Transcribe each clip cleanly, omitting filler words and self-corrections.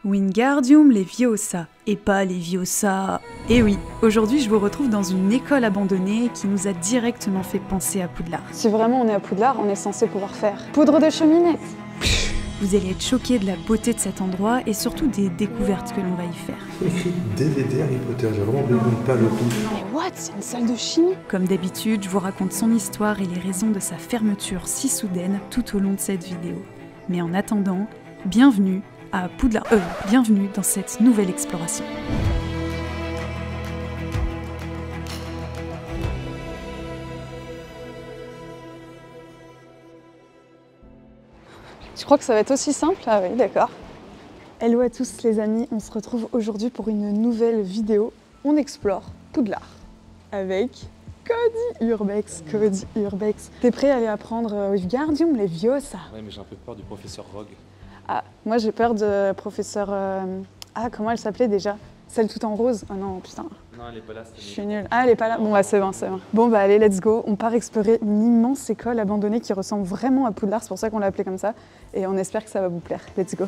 Wingardium Leviosa, et pas Leviosa. Et oui, aujourd'hui je vous retrouve dans une école abandonnée qui nous a directement fait penser à Poudlard. Si vraiment on est à Poudlard, on est censé pouvoir faire poudre de cheminette. Vous allez être choqués de la beauté de cet endroit et surtout des découvertes que l'on va y faire. Écrit DVD Harry Potter, j'ai vraiment oublié de pas le tout. Mais what? C'est une salle de chimie? Comme d'habitude, je vous raconte son histoire et les raisons de sa fermeture si soudaine tout au long de cette vidéo. Mais en attendant, bienvenue à Poudlard, bienvenue dans cette nouvelle exploration. Je crois que ça va être aussi simple. Ah oui, d'accord. Hello à tous les amis, on se retrouve aujourd'hui pour une nouvelle vidéo. On explore Poudlard avec Cody Urbex. Cody Urbex. T'es prêt à aller apprendre Wingardium Leviosa? Ouais, mais j'ai un peu peur du professeur Rogue. Ah, moi j'ai peur de professeur... Ah, comment elle s'appelait déjà? Celle tout en rose? Oh non, putain. Non, elle est pas là, Je suis nulle. Ah, elle est pas là? Bon, bah c'est bon, c'est bon. Bon, bah allez, let's go. On part explorer une immense école abandonnée qui ressemble vraiment à Poudlard, c'est pour ça qu'on l'a appelée comme ça. Et on espère que ça va vous plaire. Let's go.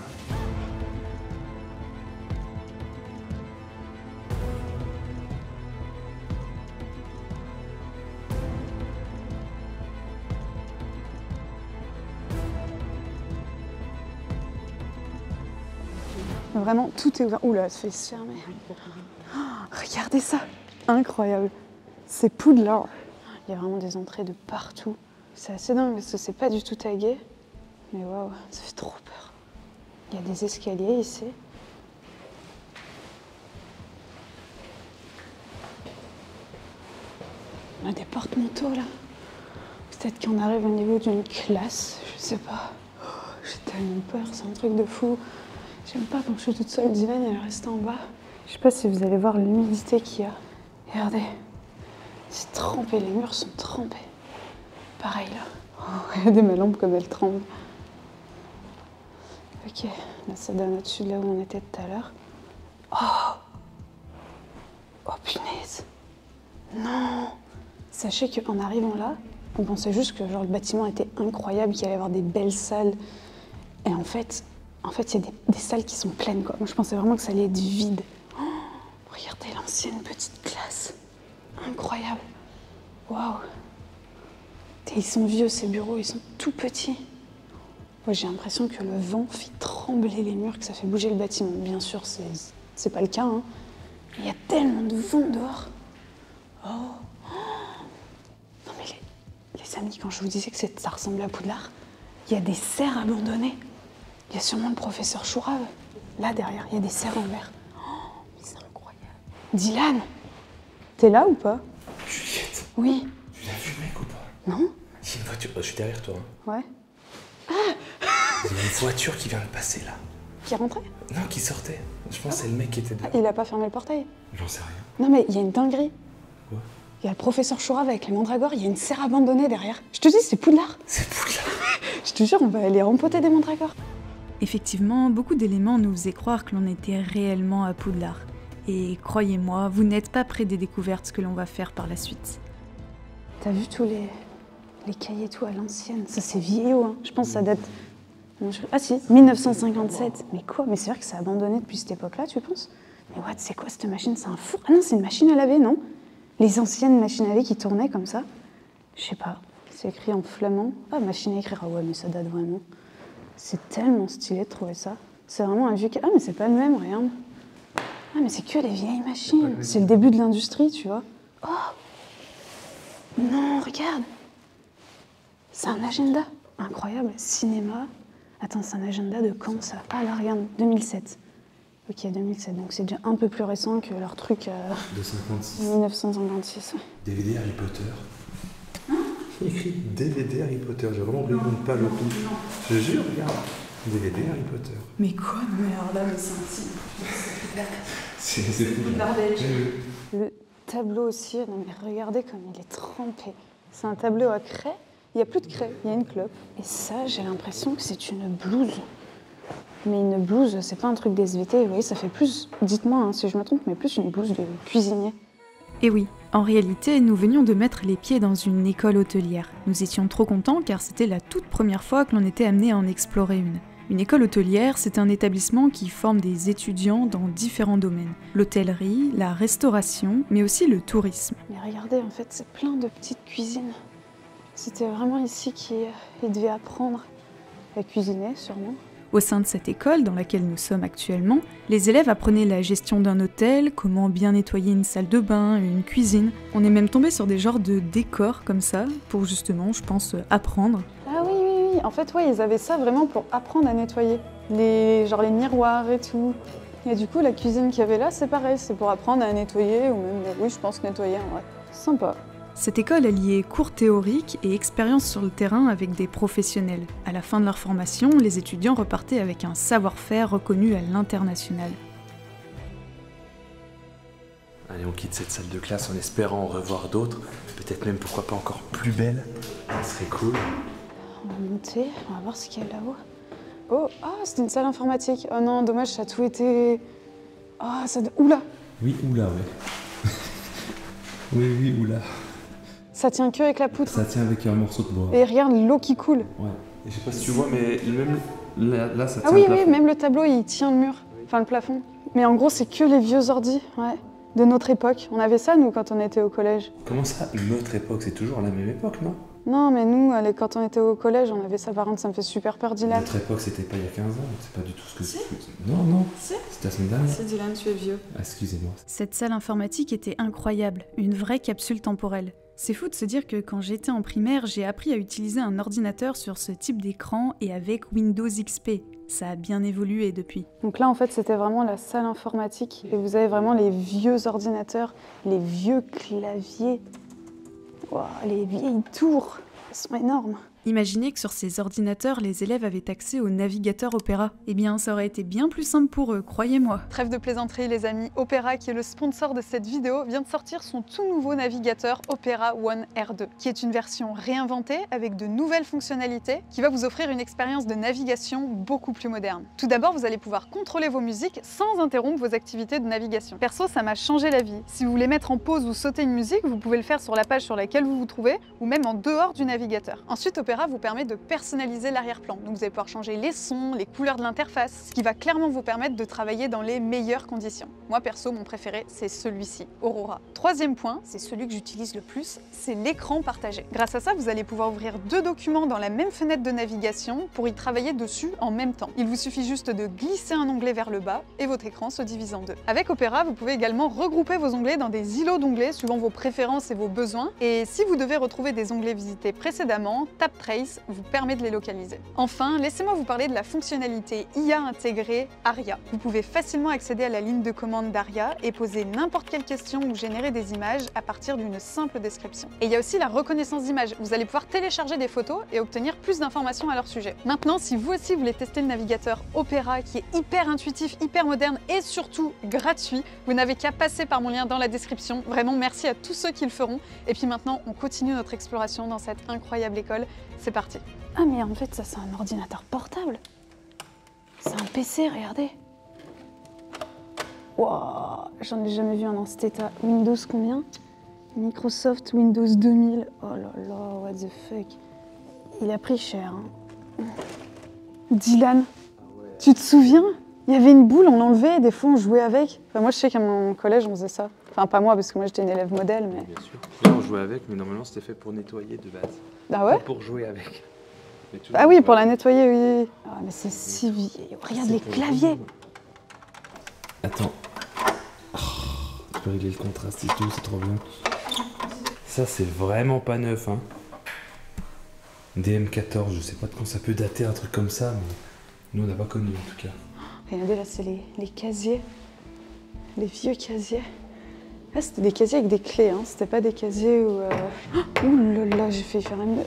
Vraiment, tout est ouvert. Oula, ça fait se fermer. Oh, regardez ça! Incroyable. C'est Poudlard. Il y a vraiment des entrées de partout. C'est assez dingue parce que c'est pas du tout tagué. Mais waouh, ça fait trop peur. Il y a des escaliers ici. On a des porte-manteaux là. Peut-être qu'on arrive au niveau d'une classe, je sais pas. Oh, j'ai tellement peur, c'est un truc de fou. J'aime pas quand je suis toute seule, Dylan elle reste en bas. Je sais pas si vous allez voir l'humidité qu'il y a. Regardez, c'est trempé, les murs sont trempés. Pareil là. Oh, regardez ma lampe comme elle tremble. Ok, là ça donne au-dessus de là où on était tout à l'heure. Oh! Oh punaise! Non! Sachez qu'en arrivant là, on pensait juste que genre, le bâtiment était incroyable, qu'il allait y avoir des belles salles. Et en fait, il y a des salles qui sont pleines, quoi. Moi, je pensais vraiment que ça allait être vide. Oh, regardez l'ancienne petite classe. Incroyable. Waouh. Et ils sont vieux, ces bureaux, ils sont tout petits. Moi, j'ai l'impression que le vent fait trembler les murs, que ça fait bouger le bâtiment. Bien sûr, c'est pas le cas, hein. Il y a tellement de vent dehors. Oh. Non, mais les amis, quand je vous disais que ça ressemblait à Poudlard, il y a des serres abandonnées. Il y a sûrement le professeur Chourave. Là, derrière, il y a des serres en verre. Oh, c'est incroyable. Dylan, t'es là ou pas? Juliette, Oui. tu l'as vu le mec ou pas? Non? Il y a une voiture, je suis derrière toi. Hein. Ouais. Il y a une voiture qui vient de passer là. Qui est rentré? Non, qui sortait. Je pense que c'est le mec qui était Ah, dedans. il a pas fermé le portail? J'en sais rien. Non, mais il y a une dinguerie. Quoi? Il y a le professeur Chourave avec les mandragores, il y a une serre abandonnée derrière. Je te dis, c'est Poudlard. C'est Poudlard. Je te jure, on va aller rempoter des mandragores. Effectivement, beaucoup d'éléments nous faisaient croire que l'on était réellement à Poudlard. Et croyez-moi, vous n'êtes pas près des découvertes que l'on va faire par la suite. T'as vu tous les cahiers et tout à l'ancienne? Ça, c'est vieillot, hein. Je pense que ça date... Ah si, 1957. Mais quoi? Mais c'est vrai que c'est abandonné depuis cette époque-là, tu penses? Mais what, c'est quoi cette machine? C'est un four? Ah non, c'est une machine à laver, non? Les anciennes machines à laver qui tournaient comme ça? Je sais pas. C'est écrit en flamand. Ah, machine à écrire. Ah ouais, mais ça date vraiment. C'est tellement stylé de trouver ça. C'est vraiment un vieux... Ah, mais c'est pas le même, regarde. Ah, mais c'est que des vieilles machines. C'est le début de l'industrie, tu vois. Oh! Non, regarde! C'est un agenda. Incroyable. Cinéma. Attends, c'est un agenda de quand, ça? Ah, là, regarde. 2007. Ok, 2007. Donc c'est déjà un peu plus récent que leur truc... De 56. 1956. DVD Harry Potter. Il écrit DVD Harry Potter, j'ai vraiment oublié de pas le tout. Je jure, regarde. DVD Harry Potter. Mais quoi? Mais alors là, mais c'est C'est Poudlard belge. Le tableau aussi, non mais regardez comme il est trempé. C'est un tableau à craie. Il n'y a plus de craie, il y a une clope. Et ça, j'ai l'impression que c'est une blouse. Mais une blouse, c'est pas un truc d'SVT, vous voyez, ça fait plus, dites-moi hein, si je me trompe, mais plus une blouse de cuisinier. Et oui, en réalité, nous venions de mettre les pieds dans une école hôtelière. Nous étions trop contents car c'était la toute première fois que l'on était amené à en explorer une. Une école hôtelière, c'est un établissement qui forme des étudiants dans différents domaines. L'hôtellerie, la restauration, mais aussi le tourisme. Mais regardez, en fait, c'est plein de petites cuisines. C'était vraiment ici qu'ils devaient apprendre à cuisiner, sûrement. Au sein de cette école, dans laquelle nous sommes actuellement, les élèves apprenaient la gestion d'un hôtel, comment bien nettoyer une salle de bain, une cuisine. On est même tombé sur des genres de décors comme ça, pour justement, je pense, apprendre. Ah oui, oui, oui. En fait, ouais, ils avaient ça vraiment pour apprendre à nettoyer. Genre les miroirs et tout. Et du coup, la cuisine qu'il y avait là, c'est pareil, c'est pour apprendre à nettoyer, ou même, oui, je pense nettoyer en vrai. Sympa. Cette école alliait cours théoriques et expérience sur le terrain avec des professionnels. À la fin de leur formation, les étudiants repartaient avec un savoir-faire reconnu à l'international. Allez, on quitte cette salle de classe en espérant en revoir d'autres, peut-être même pourquoi pas encore plus belles. Ça serait cool. On va monter, on va voir ce qu'il y a là-haut. Oh, ah, c'est une salle informatique. Oh non, dommage, ça a tout été... Ah, ça... Oula! Oui, oula, ouais. oui, oula. Ça tient que avec la poutre. Ça tient avec un morceau de bois. Et regarde l'eau qui coule. Ouais. Et je sais pas si tu vois, mais même là, ça tient Ah oui, le plafond. oui, même le tableau, il tient le mur. Enfin, le plafond. Mais en gros, c'est que les vieux ordis, ouais. De notre époque. On avait ça, nous, quand on était au collège. Comment ça, notre époque? C'est toujours la même époque, non? Non, mais nous, quand on était au collège, on avait ça. Par contre, ça me fait super peur, Dylan. Notre époque, c'était pas il y a 15 ans. C'est pas du tout ce que... Non. Si. C'était la semaine dernière. C'est Dylan, tu es vieux. Ah, excusez-moi. Cette salle informatique était incroyable, une vraie capsule temporelle. C'est fou de se dire que quand j'étais en primaire, j'ai appris à utiliser un ordinateur sur ce type d'écran et avec Windows XP. Ça a bien évolué depuis. Donc là, en fait, c'était vraiment la salle informatique. Et vous avez vraiment les vieux ordinateurs, les vieux claviers. Wow, les vieilles tours, elles sont énormes. Imaginez que sur ces ordinateurs, les élèves avaient accès au navigateur Opera. Eh bien, ça aurait été bien plus simple pour eux, croyez-moi. Trêve de plaisanterie, les amis. Opera, qui est le sponsor de cette vidéo, vient de sortir son tout nouveau navigateur Opera One R2, qui est une version réinventée avec de nouvelles fonctionnalités qui va vous offrir une expérience de navigation beaucoup plus moderne. Tout d'abord, vous allez pouvoir contrôler vos musiques sans interrompre vos activités de navigation. Perso, ça m'a changé la vie. Si vous voulez mettre en pause ou sauter une musique, vous pouvez le faire sur la page sur laquelle vous vous trouvez ou même en dehors du navigateur. Ensuite, Opera vous permet de personnaliser l'arrière-plan. Donc vous allez pouvoir changer les sons, les couleurs de l'interface, ce qui va clairement vous permettre de travailler dans les meilleures conditions. Moi perso, mon préféré, c'est celui-ci, Aurora. Troisième point, c'est celui que j'utilise le plus, c'est l'écran partagé. Grâce à ça, vous allez pouvoir ouvrir deux documents dans la même fenêtre de navigation pour y travailler dessus en même temps. Il vous suffit juste de glisser un onglet vers le bas et votre écran se divise en deux. Avec Opera, vous pouvez également regrouper vos onglets dans des îlots d'onglets suivant vos préférences et vos besoins. Et si vous devez retrouver des onglets visités précédemment, TapTrace vous permet de les localiser. Enfin, laissez-moi vous parler de la fonctionnalité IA intégrée Aria. Vous pouvez facilement accéder à la ligne de commande d'Aria et poser n'importe quelle question ou générer des images à partir d'une simple description. Et il y a aussi la reconnaissance d'images. Vous allez pouvoir télécharger des photos et obtenir plus d'informations à leur sujet. Maintenant, si vous aussi voulez tester le navigateur Opera qui est hyper intuitif, hyper moderne et surtout gratuit, vous n'avez qu'à passer par mon lien dans la description. Vraiment, merci à tous ceux qui le feront. Et puis maintenant, on continue notre exploration dans cette incroyable école. C'est parti. Ah mais en fait ça c'est un ordinateur portable. C'est un PC, regardez. Waouh, j'en ai jamais vu un dans cet état. Windows combien? Microsoft Windows 2000. Oh là là, what the fuck. Il a pris cher. Hein. Dylan, tu te souviens? Il y avait une boule, on l'enlevait et des fois on jouait avec. Enfin, moi je sais qu'à mon collège on faisait ça. Enfin pas moi parce que moi j'étais une élève modèle mais... Bien sûr. Là, on jouait avec, mais normalement c'était fait pour nettoyer de base. Ah ouais? Pas pour jouer avec. Ah oui, pour la nettoyer, oui. Ah mais c'est si vieillot. Regarde les claviers. Attends. Oh, tu peux régler le contraste et tout, c'est trop bien. Ça c'est vraiment pas neuf, hein. DM14, je sais pas de quand ça peut dater un truc comme ça, mais nous on n'a pas connu en tout cas. Regardez là, c'est les casiers. Les vieux casiers. Ah, c'était des casiers avec des clés, hein. C'était pas des casiers où... Ouh là là, j'ai failli faire une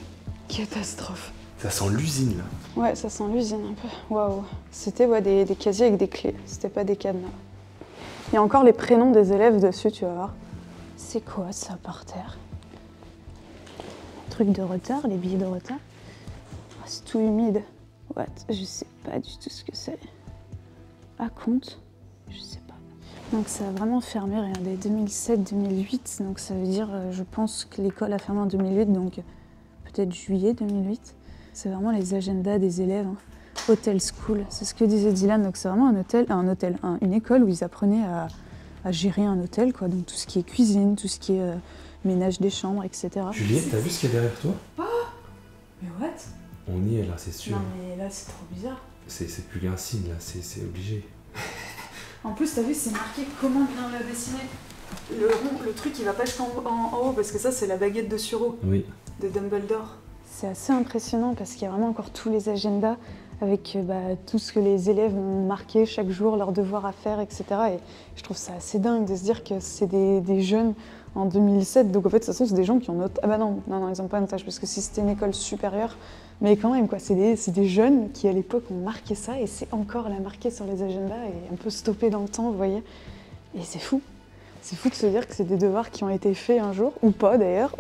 catastrophe. Ça sent l'usine là. Ouais, ça sent l'usine un peu. Waouh. C'était ouais, des casiers avec des clés. C'était pas des cadenas. Il y a encore les prénoms des élèves dessus, tu vas voir. C'est quoi ça par terre? Truc de retard, les billets de retard. Oh, c'est tout humide. What? Je sais pas du tout ce que c'est. À compte? Je sais pas. Donc ça a vraiment fermé, regardez, 2007-2008. Donc ça veut dire, je pense que l'école a fermé en 2008, donc peut-être juillet 2008. C'est vraiment les agendas des élèves. Hein. Hotel School, c'est ce que disait Dylan, donc c'est vraiment une école où ils apprenaient à gérer un hôtel, quoi. Donc tout ce qui est cuisine, tout ce qui est ménage des chambres, etc. Juliette, t'as vu ce qu'il y a derrière toi? Mais what? On y est là, c'est sûr. Non mais là c'est trop bizarre. C'est plus qu'un signe là, c'est obligé. En plus t'as vu c'est marqué comment bien le dessiner. Le rond, le truc il va pas jusqu'en en haut parce que ça c'est la baguette de Suro Oui. de Dumbledore. C'est assez impressionnant parce qu'il y a vraiment encore tous les agendas avec tout ce que les élèves ont marqué chaque jour, leurs devoirs à faire, etc. Et je trouve ça assez dingue de se dire que c'est des jeunes en 2007, donc en fait, de toute façon, c'est des gens qui ont noté. Ah bah non, ils n'ont pas notage, parce que si c'était une école supérieure, mais quand même, quoi, c'est des jeunes qui à l'époque ont marqué ça, et c'est encore là marqué sur les agendas, et un peu stoppé dans le temps, vous voyez. Et c'est fou. C'est fou de se dire que c'est des devoirs qui ont été faits un jour, ou pas d'ailleurs,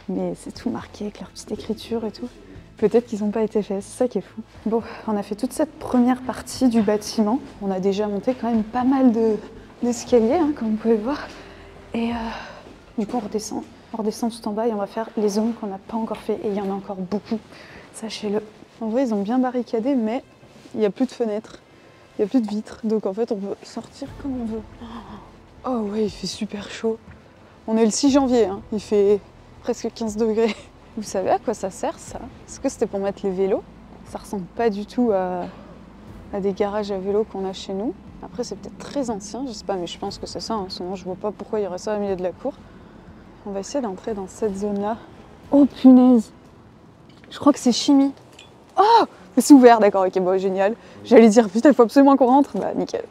mais c'est tout marqué avec leur petite écriture et tout. Peut-être qu'ils n'ont pas été faits, c'est ça qui est fou. Bon, on a fait toute cette première partie du bâtiment. On a déjà monté quand même pas mal d'escaliers, hein, comme vous pouvez voir. Et du coup, on redescend tout en bas et on va faire les zones qu'on n'a pas encore fait. Et il y en a encore beaucoup, sachez-le. En vrai, ils ont bien barricadé, mais il n'y a plus de fenêtres, il n'y a plus de vitres. Donc en fait, on peut sortir comme on veut. Oh ouais, il fait super chaud. On est le 6 janvier, hein. Il fait presque 15 degrés. Vous savez à quoi ça sert, ça? Est-ce que c'était pour mettre les vélos? Ça ressemble pas du tout à des garages à vélos qu'on a chez nous. Après, c'est peut-être très ancien, je sais pas, mais je pense que c'est ça. Hein. Sinon, je vois pas pourquoi il y aurait ça au milieu de la cour. On va essayer d'entrer dans cette zone-là. Oh punaise! Je crois que c'est chimie. Oh! Mais c'est ouvert, d'accord, ok, bon, génial. J'allais dire, putain, il faut absolument qu'on rentre. Bah, nickel.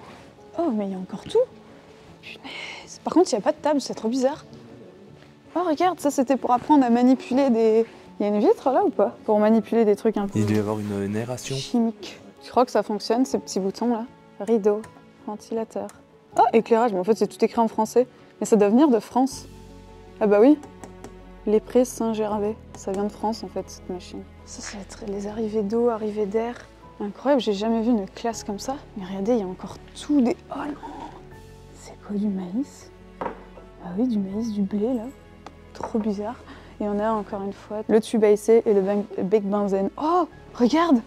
Oh, mais il y a encore tout. Punaise. Par contre, il n'y a pas de table, c'est trop bizarre. Oh, regarde, ça c'était pour apprendre à manipuler des... Il y a une vitre là ou pas? Pour manipuler des trucs un peu... Il doit y avoir une aération. Chimique. Je crois que ça fonctionne, ces petits boutons là. Rideau, ventilateur. Oh, éclairage, mais en fait c'est tout écrit en français. Mais ça doit venir de France. Ah bah oui. Les Prés Saint-Gervais. Ça vient de France en fait, cette machine. Ça va être les arrivées d'eau, arrivées d'air. Incroyable, j'ai jamais vu une classe comme ça. Mais regardez, il y a encore tout des... Oh non! C'est quoi, du maïs? Ah oui, du maïs, du blé là. Trop bizarre. Et on a encore une fois le tube à essai et le bec benzène. Oh, regarde!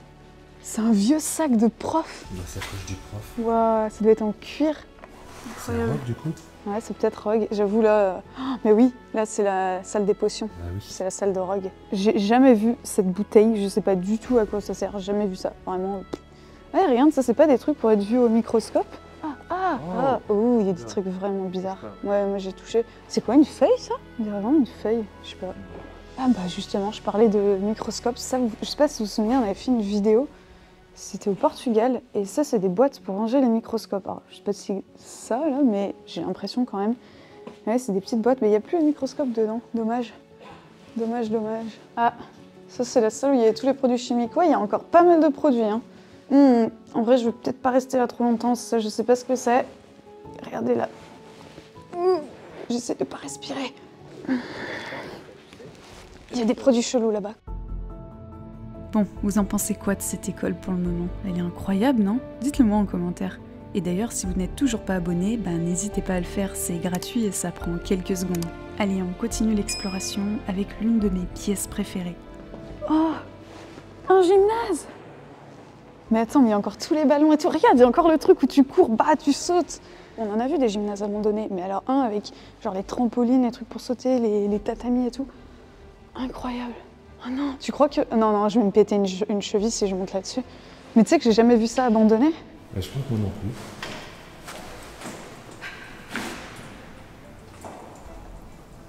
C'est un vieux sac de prof. La sacoche du prof. Waouh, ça doit être en cuir. C'est un rock du coup? Ouais, c'est peut-être Rogue. J'avoue là... Oh, mais oui, là c'est la salle des potions. Ah oui. C'est la salle de Rogue. J'ai jamais vu cette bouteille, je sais pas du tout à quoi ça sert. J'ai jamais vu ça, vraiment. Ouais, regarde, ça c'est pas des trucs pour être vu au microscope? Oh, il y a des trucs vraiment bizarres. Ouais, moi j'ai touché. C'est quoi, une feuille ça? On dirait vraiment une feuille, je sais pas. Ah bah justement, je parlais de microscope. Ça, je sais pas si vous vous souvenez, on avait fait une vidéo. C'était au Portugal et ça c'est des boîtes pour ranger les microscopes. Alors je sais pas si c'est ça là, mais j'ai l'impression quand même. Ouais, c'est des petites boîtes, mais il n'y a plus le microscope dedans. Dommage. Dommage, dommage. Ah, ça c'est la salle où il y a tous les produits chimiques. Ouais, il y a encore pas mal de produits. Hein. En vrai, je vais peut-être pas rester là trop longtemps, ça je sais pas ce que c'est. Regardez là. J'essaie de pas respirer. Il y a des produits chelous là-bas. Bon, vous en pensez quoi de cette école pour le moment? Elle est incroyable, non? Dites-le moi en commentaire. Et d'ailleurs, si vous n'êtes toujours pas abonné, n'hésitez pas à le faire, c'est gratuit et ça prend quelques secondes. Allez, on continue l'exploration avec l'une de mes pièces préférées. Oh, un gymnase! Mais attends, mais il y a encore tous les ballons et tout. Regarde, il y a encore le truc où tu cours, tu sautes. On en a vu des gymnases à un moment donné, mais alors un avec genre les trampolines, les trucs pour sauter, les tatamis et tout. Incroyable. Oh non, tu crois que... Non, je vais me péter une cheville si je monte là-dessus. Mais tu sais que j'ai jamais vu ça abandonné? Je pense que moi non plus.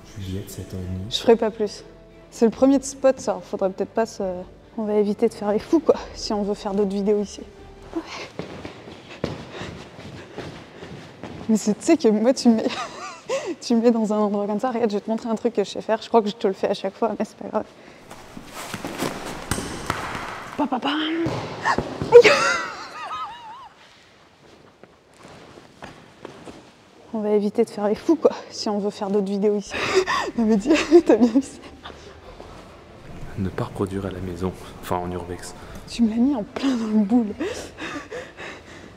Je suis Juliette, 7 ans et demi. Je ferai pas plus. C'est le premier spot, ça. Faudrait peut-être pas se... On va éviter de faire les fous, quoi, si on veut faire d'autres vidéos ici. Ouais. Mais tu sais que moi, tu me mets... tu me mets dans un endroit comme ça. Regarde, je vais te montrer un truc que je sais faire. Je crois que je te le fais à chaque fois, mais c'est pas grave. Papa. On va éviter de faire les fous, quoi, si on veut faire d'autres vidéos ici. Non mais dis, t'as bien vu ça? Ne pas reproduire à la maison, enfin en urbex. Tu me l'as mis en plein dans le boule.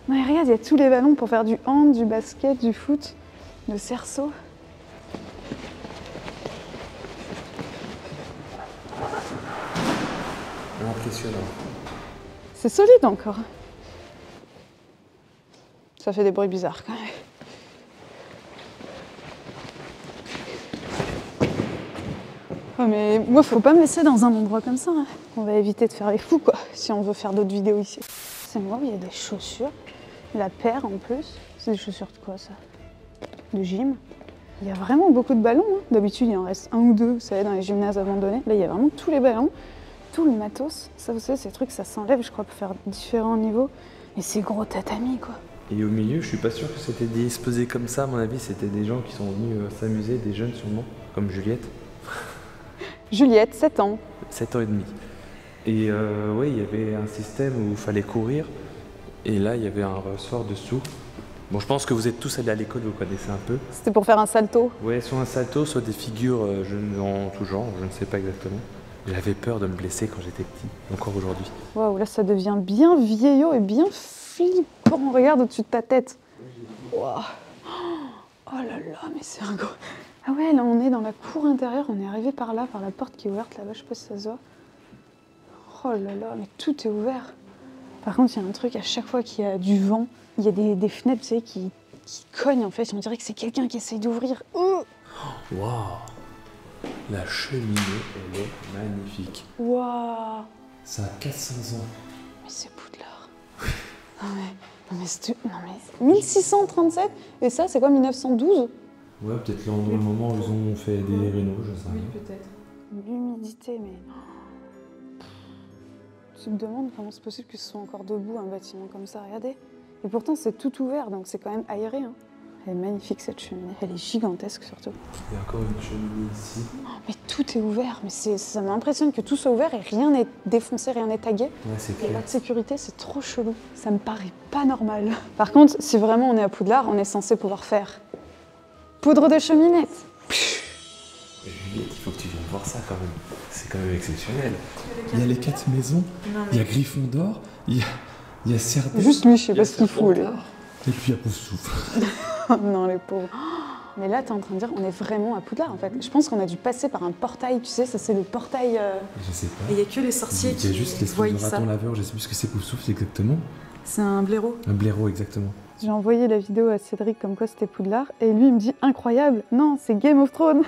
Non mais regarde, il y a tous les ballons pour faire du hand, du basket, du foot, le cerceau. Impressionnant. C'est solide encore. Ça fait des bruits bizarres quand même. Oh mais moi faut pas me laisser dans un endroit comme ça. Hein. On va éviter de faire les fous quoi, si on veut faire d'autres vidéos ici. C'est moi, il y a des chaussures. La paire en plus. C'est des chaussures de quoi ça? De gym. Il y a vraiment beaucoup de ballons. Hein. D'habitude il en reste un ou deux, vous savez, dans les gymnases abandonnés. Là il y a vraiment tous les ballons, tout le matos. Ça vous savez, ces trucs ça s'enlève je crois pour faire différents niveaux. Et c'est gros tatami quoi. Et au milieu, je suis pas sûr que c'était disposé comme ça, à mon avis, c'était des gens qui sont venus s'amuser, des jeunes sûrement, comme Juliette. Juliette, 7 ans. 7 ans et demi. Et ouais, il y avait un système où il fallait courir, et là, il y avait un ressort dessous. Bon, je pense que vous êtes tous allés à l'école, vous connaissez un peu. C'était pour faire un salto. Ouais, soit un salto, soit des figures en tout genre, je ne sais pas exactement. J'avais peur de me blesser quand j'étais petit, encore aujourd'hui. Waouh, là ça devient bien vieillot et bien flippant. Regarde au-dessus de ta tête. Waouh. Oh là là, mais c'est un gros... Ah ouais, là on est dans la cour intérieure, on est arrivé par là, par la porte qui est ouverte là-bas, je sais pas si ça se voit. Oh là là, mais tout est ouvert. Par contre, il y a un truc, à chaque fois qu'il y a du vent, il y a des fenêtres, tu sais, qui cognent en fait. On dirait que c'est quelqu'un qui essaye d'ouvrir. Waouh. La cheminée, elle est magnifique. Waouh. Ça a 400 ans. Mais c'est Poudlard. Non mais 1637. Et ça, c'est quoi, 1912? Ouais, peut-être là, dans le moment où ils ont fait des rénaux, je sais rien. peut-être. L'humidité, mais... Tu te demandes comment c'est possible que ce soit encore debout, un bâtiment comme ça, regardez. Et pourtant, c'est tout ouvert, donc c'est quand même aéré. Hein. Elle est magnifique, cette cheminée. Elle est gigantesque, surtout. Il y a encore une cheminée ici. Oh, mais tout est ouvert. Mais ça m'impressionne que tout soit ouvert et rien n'est défoncé, rien n'est tagué. Ouais, c'est Il n'y clair. a pas de sécurité, c'est trop chelou. Ça me paraît pas normal. Par contre, si vraiment on est à Poudlard, on est censé pouvoir faire poudre de cheminette. Juliette, il faut que tu viennes voir ça quand même. C'est quand même exceptionnel. Il y a les 4 maisons, il y a Gryffondor, il y a Cerdagne. Juste lui, je sais pas ce qu'il fout. lui. Et puis il y a Poufsouffle. Oh non, les pauvres. Mais là, t'es en train de dire, on est vraiment à Poudlard en fait. Je pense qu'on a dû passer par un portail, tu sais, ça c'est le portail. Je sais pas. Il n'y a que les sorciers Il y a juste qui voient l'espèce de ça. raton laveur, je sais plus ce que c'est Poufsouffle exactement. C'est un blaireau. Un blaireau exactement. J'ai envoyé la vidéo à Cédric comme quoi c'était Poudlard et lui il me dit incroyable, non c'est Game of Thrones.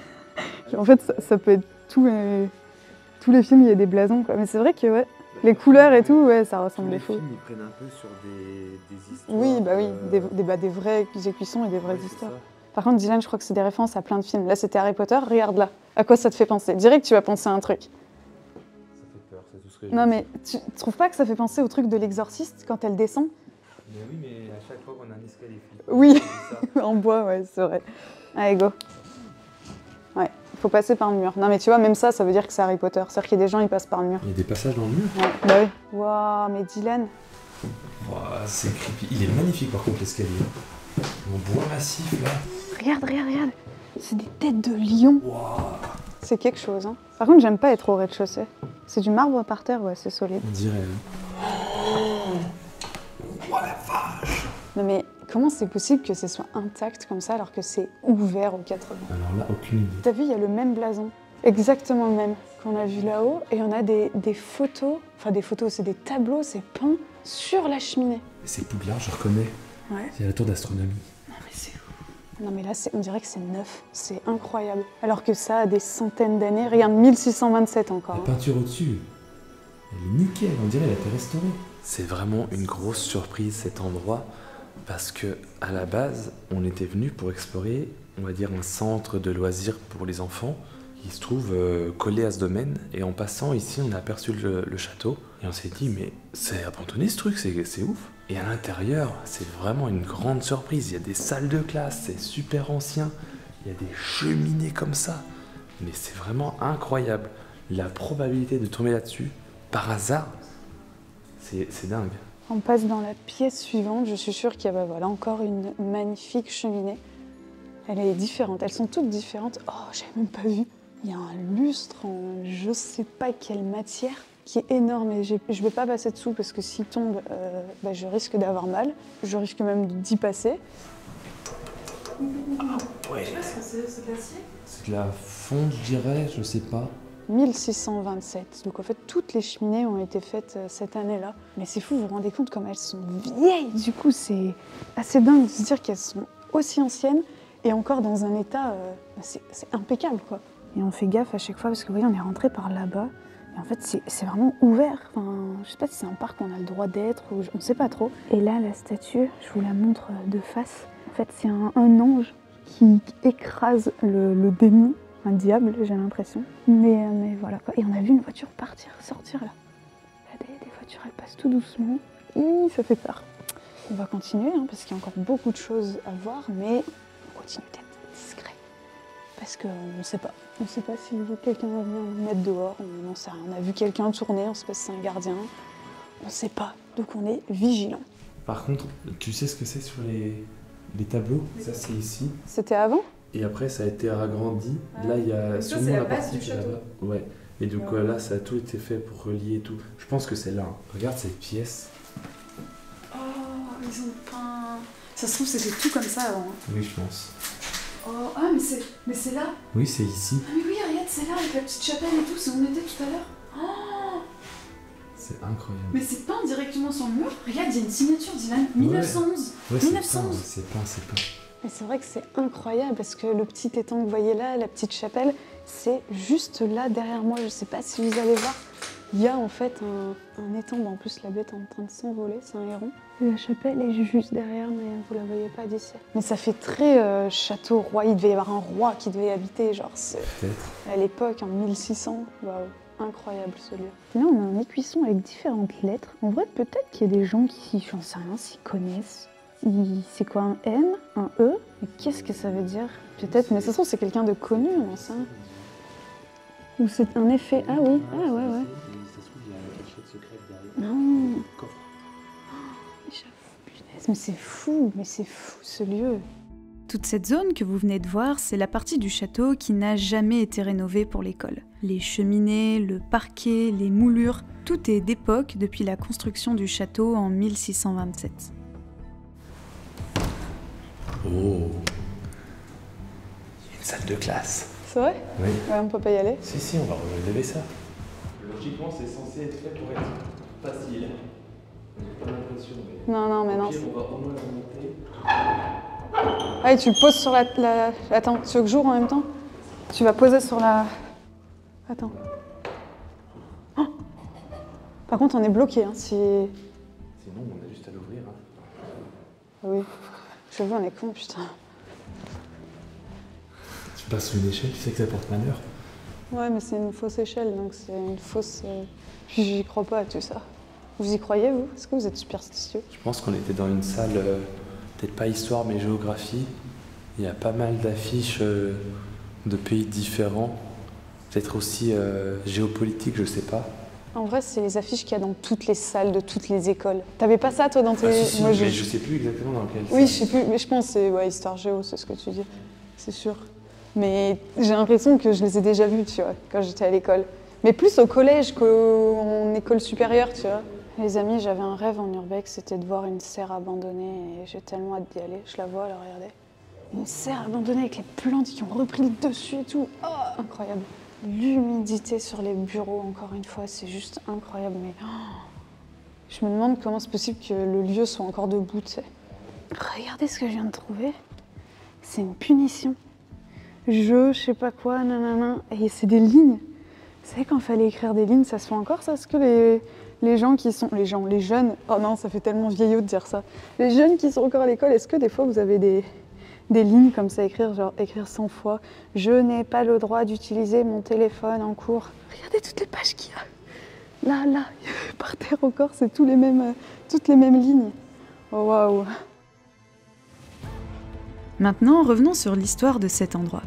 En fait ça peut être tous les films où il y a des blasons quoi. Mais c'est vrai que ouais, les couleurs et tout, ouais ça ressemble des fous. Les films, ils prennent un peu sur des histoires. Oui bah oui, des vrais écuissons et des vraies histoires. Par contre Dylan je crois que c'est des références à plein de films. Là c'était Harry Potter, regarde là. À quoi ça te fait penser? Direct tu vas penser à un truc. Ça fait peur, c'est tout ce que je Non dis. mais tu trouves pas que ça fait penser au truc de l'exorciste quand elle descend? Mais oui, mais à chaque fois qu'on a un escalier flippant, Oui. c'est ça. En bois, ouais, c'est vrai. Allez, go. Ouais, faut passer par le mur. Non, mais tu vois, même ça, ça veut dire que c'est Harry Potter. C'est-à-dire qu'il y a des gens, ils passent par le mur. Il y a des passages dans le mur. Ouais, bah oui. Waouh, mais Dylan. Ouah, c'est creepy. Il est magnifique par contre l'escalier. En bois massif là. Regarde. C'est des têtes de lion. Ouah. C'est quelque chose, hein. Par contre, j'aime pas être au rez-de-chaussée. C'est du marbre par terre, ouais, c'est solide. On dirait. Oh la vache. Non, mais comment c'est possible que ce soit intact comme ça alors que c'est ouvert aux 80? Alors là, aucune idée. T'as vu, il y a le même blason. Exactement le même qu'on a vu là-haut. Et on a des photos. Enfin, des photos, c'est des tableaux, c'est peint sur la cheminée. C'est Poudlard, je reconnais. Ouais. C'est la tour d'astronomie. Non mais c'est fou. Non mais là, on dirait que c'est neuf. C'est incroyable. Alors que ça a des centaines d'années. Regarde, 1627 encore. La peinture au-dessus, elle est nickel, on dirait qu'elle a été restaurée. C'est vraiment une grosse surprise cet endroit parce que à la base, on était venu pour explorer, on va dire, un centre de loisirs pour les enfants qui se trouve collé à ce domaine. Et en passant ici, on a aperçu le château et on s'est dit mais c'est abandonné ce truc, c'est ouf. Et à l'intérieur, c'est vraiment une grande surprise. Il y a des salles de classe, c'est super ancien. Il y a des cheminées comme ça. Mais c'est vraiment incroyable. La probabilité de tomber là-dessus, par hasard, c'est dingue. On passe dans la pièce suivante. Je suis sûre qu'il y a voilà, encore une magnifique cheminée. Elle est différente. Elles sont toutes différentes. Oh, j'avais même pas vu. Il y a un lustre en je sais pas quelle matière qui est énorme. Et je vais pas passer dessous parce que s'il tombe, je risque d'avoir mal. Je risque même d'y passer. Ouais. C'est de l'acier? C'est de la fonte, je dirais, je sais pas. 1627. Donc en fait, toutes les cheminées ont été faites cette année-là. Mais c'est fou, vous vous rendez compte comme elles sont vieilles. Du coup, c'est assez dingue de se dire qu'elles sont aussi anciennes et encore dans un état, c'est impeccable quoi. Et on fait gaffe à chaque fois parce que vous voyez, on est rentré par là-bas. Et en fait, c'est vraiment ouvert. Enfin, je sais pas si c'est un parc où on a le droit d'être ou on sait pas trop. Et là, la statue, je vous la montre de face. En fait, c'est un ange qui écrase le démon, un diable, j'ai l'impression. Mais voilà quoi. Et on a vu une voiture sortir là. Là, des voitures, elles passent tout doucement. Ça fait peur. On va continuer hein, parce qu'il y a encore beaucoup de choses à voir, mais on continue d'être discret. Parce qu'on ne sait pas. On ne sait pas si quelqu'un va venir nous mettre dehors, on n'en sait rien. On a vu quelqu'un tourner, on sait pas si c'est un gardien. On ne sait pas, donc on est vigilant. Par contre, tu sais ce que c'est sur les tableaux? Ça, c'est ici. C'était avant? Et après, ça a été agrandi. Ah. Là, il y a Donc ça, sûrement c'est la la base partie du qui est château. là-bas. Ouais. Et donc là, ça a tout été fait pour relier et tout. Je pense que c'est là. Hein. Regarde cette pièce. Oh, ils ont peint... Ça se trouve, c'était tout comme ça avant. Hein. Oui, je pense. Oh, ah, mais c'est là. Oui, c'est ici. Ah mais oui, regarde, c'est là, avec la petite chapelle et tout, c'est où on était tout à l'heure. Oh, C'est incroyable. mais c'est peint directement sur le mur. Regarde, il y a une signature, Dylan. 1911. Ouais, 1911. c'est peint. Mais c'est vrai que c'est incroyable parce que le petit étang que vous voyez là, la petite chapelle, c'est juste là derrière moi. Je sais pas si vous allez voir. Il y a en fait un étang. En plus, la bête est en train de s'envoler, c'est un héron. La chapelle est juste derrière, mais vous la voyez pas d'ici. Mais ça fait très château roi. Il devait y avoir un roi qui devait y habiter, genre Peut-être. à l'époque, en 1600. Waouh, incroyable ce lieu. Là, on a un écuisson avec différentes lettres. En vrai, peut-être qu'il y a des gens qui, j'en sais rien, s'y connaissent. C'est quoi un M, un E? Mais qu'est-ce que ça veut dire? Peut-être, mais ça se trouve, c'est quelqu'un de connu, on sait. Ou c'est un effet. Ah oui, ah ouais. Ça se trouve, il y a une cachette secrète derrière. Non. Coffre. Punaise, mais c'est fou ce lieu. Toute cette zone que vous venez de voir, c'est la partie du château qui n'a jamais été rénovée pour l'école. Les cheminées, le parquet, les moulures, tout est d'époque depuis la construction du château en 1627. Oh. Il y a une salle de classe. C'est vrai? Oui. Ouais, on peut pas y aller. Si, on va relever ça. Logiquement, c'est censé être fait pour être facile. J'ai pas l'impression, mais... Non, mais non. Au pire, on va au moins la monter. Ah, et tu le poses sur la... Attends, tu veux que j'ouvre en même temps? Tu vas poser sur la... Attends. Oh, par contre, on est bloqué, hein, si... Sinon, on a juste à l'ouvrir. Hein. Ah oui. Je veux, on est con, putain. Tu passes sous une échelle, tu sais que ça porte malheur. Ouais, mais c'est une fausse échelle, donc c'est une fausse... Puis j'y crois pas à tout ça. Vous y croyez, vous? Est-ce que vous êtes superstitieux? Je pense qu'on était dans une salle, peut-être pas histoire, mais géographie. Il y a pas mal d'affiches de pays différents. Peut-être aussi géopolitique, je sais pas. En vrai, c'est les affiches qu'il y a dans toutes les salles de toutes les écoles. T'avais pas ça, toi, dans tes... Ah, si, Moi, mais je sais plus exactement dans quelle Oui, je salle. sais plus, mais je pense que c'est histoire géo, c'est ce que tu dis. C'est sûr. Mais j'ai l'impression que je les ai déjà vus, tu vois, quand j'étais à l'école. Mais plus au collège qu'en école supérieure, tu vois. Les amis, j'avais un rêve en urbex, c'était de voir une serre abandonnée et j'ai tellement hâte d'y aller. Je la vois, là, regardez. Une serre abandonnée avec les plantes qui ont repris le dessus et tout. Oh, incroyable. L'humidité sur les bureaux, encore une fois, c'est juste incroyable. Mais je me demande comment c'est possible que le lieu soit encore debout, tu sais. Regardez ce que je viens de trouver. C'est une punition. Je sais pas quoi, nanana. Et c'est des lignes. Vous savez, quand il fallait écrire des lignes, ça se fait encore, ça? Est-ce que les gens qui sont... Les jeunes... Oh non, ça fait tellement vieillot de dire ça. Les jeunes qui sont encore à l'école, est-ce que des fois vous avez des lignes comme ça à écrire, genre écrire 100 fois « Je n'ai pas le droit d'utiliser mon téléphone en cours ». Regardez toutes les pages qu'il y a. Là, par terre encore, c'est toutes les mêmes lignes. Oh, waouh. Maintenant, revenons sur l'histoire de cet endroit.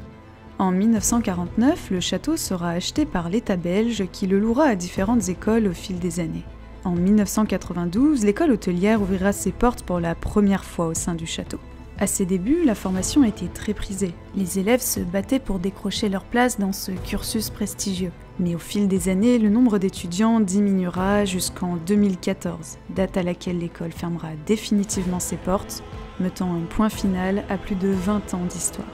En 1949, le château sera acheté par l'État belge qui le louera à différentes écoles au fil des années. En 1992, l'école hôtelière ouvrira ses portes pour la première fois au sein du château. À ses débuts, la formation était très prisée. Les élèves se battaient pour décrocher leur place dans ce cursus prestigieux. Mais au fil des années, le nombre d'étudiants diminuera jusqu'en 2014, date à laquelle l'école fermera définitivement ses portes, mettant un point final à plus de 20 ans d'histoire.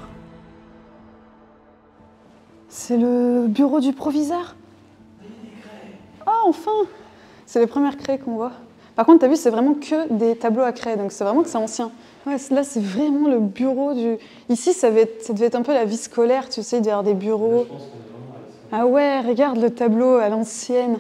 C'est le bureau du proviseur? enfin! C'est les premières créées qu'on voit. Par contre, t'as vu, c'est vraiment que des tableaux à craie, donc c'est vraiment que c'est ancien. Ouais, là, c'est vraiment le bureau du... Ici, ça devait être un peu la vie scolaire, tu sais, derrière des bureaux. Ah ouais, regarde le tableau à l'ancienne.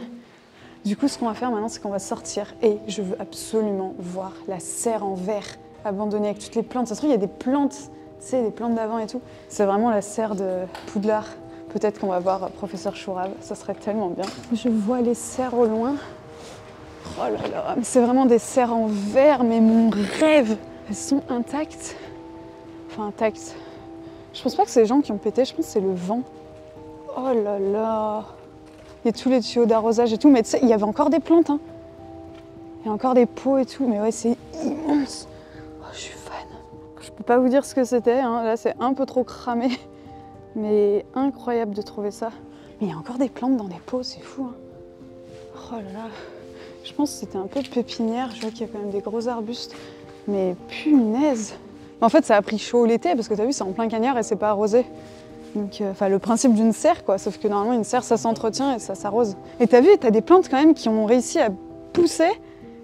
Du coup, ce qu'on va faire maintenant, c'est qu'on va sortir. Et je veux absolument voir la serre en verre abandonnée avec toutes les plantes. Ça se trouve, il y a des plantes, tu sais, des plantes d'avant et tout. C'est vraiment la serre de Poudlard. Peut-être qu'on va voir Professeur Chourave, ça serait tellement bien. Je vois les serres au loin. Oh là là, c'est vraiment des serres en verre, mais mon rêve! Elles sont intactes. Enfin, intactes. Je pense pas que c'est les gens qui ont pété, je pense que c'est le vent. Oh là là! Il y a tous les tuyaux d'arrosage et tout, mais tu sais, il y avait encore des plantes, hein. Il y a encore des pots et tout, mais ouais, c'est immense. Oh, je suis fan. Je peux pas vous dire ce que c'était, hein. Là, c'est un peu trop cramé. Mais incroyable de trouver ça. Mais il y a encore des plantes dans des pots, c'est fou, hein. Oh là là. Je pense que c'était un peu de pépinière, je vois qu'il y a quand même des gros arbustes. Mais punaise! En fait, ça a pris chaud l'été, parce que t'as vu, c'est en plein cagnard et c'est pas arrosé. Donc, le principe d'une serre, quoi. Sauf que normalement, une serre, ça s'entretient et ça s'arrose. Et t'as vu, t'as des plantes quand même qui ont réussi à pousser,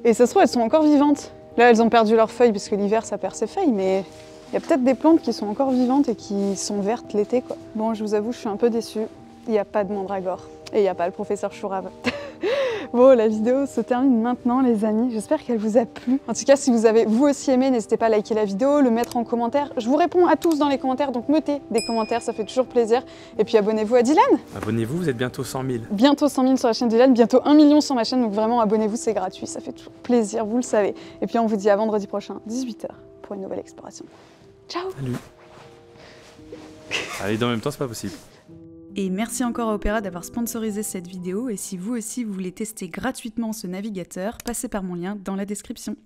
et ça se trouve, elles sont encore vivantes. Là, elles ont perdu leurs feuilles, parce que l'hiver, ça perd ses feuilles, mais il y a peut-être des plantes qui sont encore vivantes et qui sont vertes l'été, quoi. Bon, je vous avoue, je suis un peu déçue. Il n'y a pas de mandragore. Et il n'y a pas le professeur Chourave. Bon, la vidéo se termine maintenant, les amis. J'espère qu'elle vous a plu. En tout cas, si vous avez vous aussi aimé, n'hésitez pas à liker la vidéo, le mettre en commentaire. Je vous réponds à tous dans les commentaires, donc mettez des commentaires, ça fait toujours plaisir. Et puis abonnez-vous à Dylan. Abonnez-vous, vous êtes bientôt 100 000. Bientôt 100 000 sur la chaîne de Dylan, bientôt 1 million sur ma chaîne, donc vraiment abonnez-vous, c'est gratuit, ça fait toujours plaisir, vous le savez. Et puis on vous dit à vendredi prochain, 18 h, pour une nouvelle exploration. Ciao. Salut. Allez, dans le même temps, c'est pas possible. Et merci encore à Opera d'avoir sponsorisé cette vidéo, et si vous aussi vous voulez tester gratuitement ce navigateur, passez par mon lien dans la description.